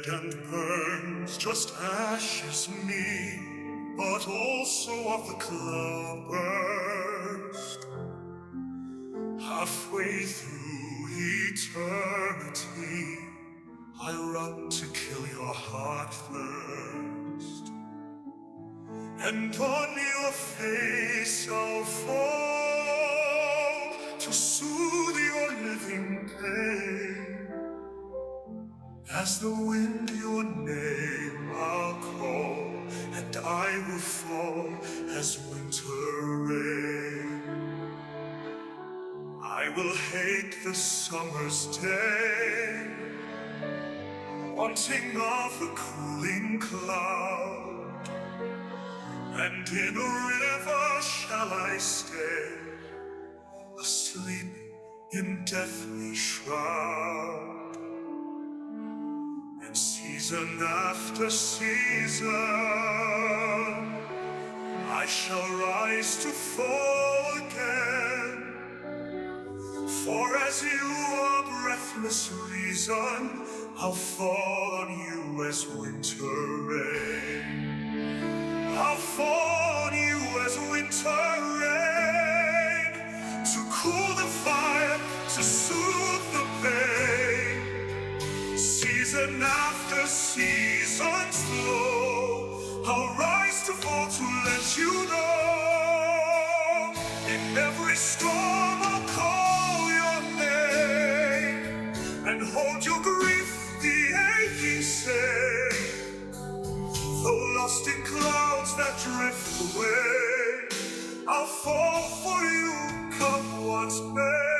dead and burns, just ashes me, but also of the cloudburst. Halfway through eternity, I run to kill your heart first, and on your face I'll fall to soothe your living pain. As the wind your name I'll call, and I will fall as winter rain. I will hate the summer's day, wanting of the cooling cloud, and in a river shall I stay, asleep in deathly shroud. And season after season I shall rise to fall again, for as you are breathless reason, I'll fall on you as winter rain. I'll fall on you as winter rain, to cool the fire, to soothe the pain. Season after season's flow, I'll rise to fall to let you know. In every storm I'll call your name, and hold your grief, the aching say. Though lost in clouds that drift away, I'll fall for you, come what may.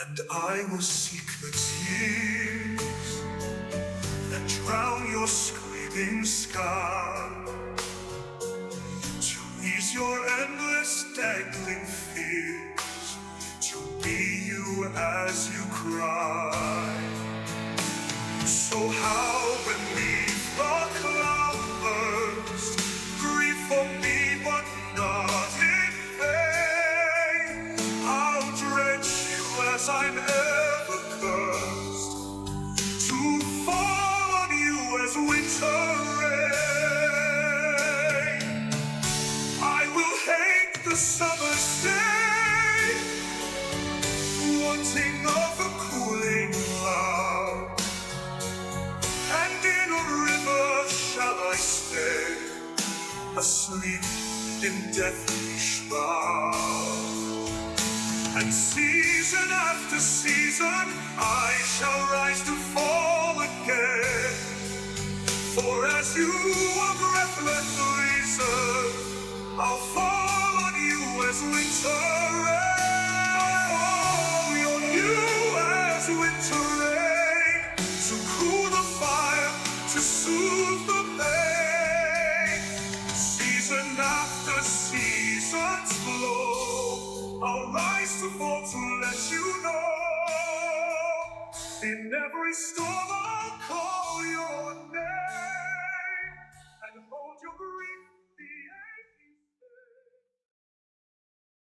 And I will seek the tears that drown your screaming sky, to ease your endless dangling fears, to be you as you cry. So how beneath the cloudburst, grief for me but not in vain, I'll drench you as I'm ever cursed, to fall on you as winter rain. I will hate the summer's day, wanting of a cooling cloud, and in a river shall I stay, asleep in deathly shroud. And season after season I shall rise to fall again, for as you are breathless reason, I'll fall on you as winter rain. I'll fall on you as winter rain, to cool the fire, to soothe the pain. Season after season's flow, I'll rise to fall to let you know. In every storm I'll call your name.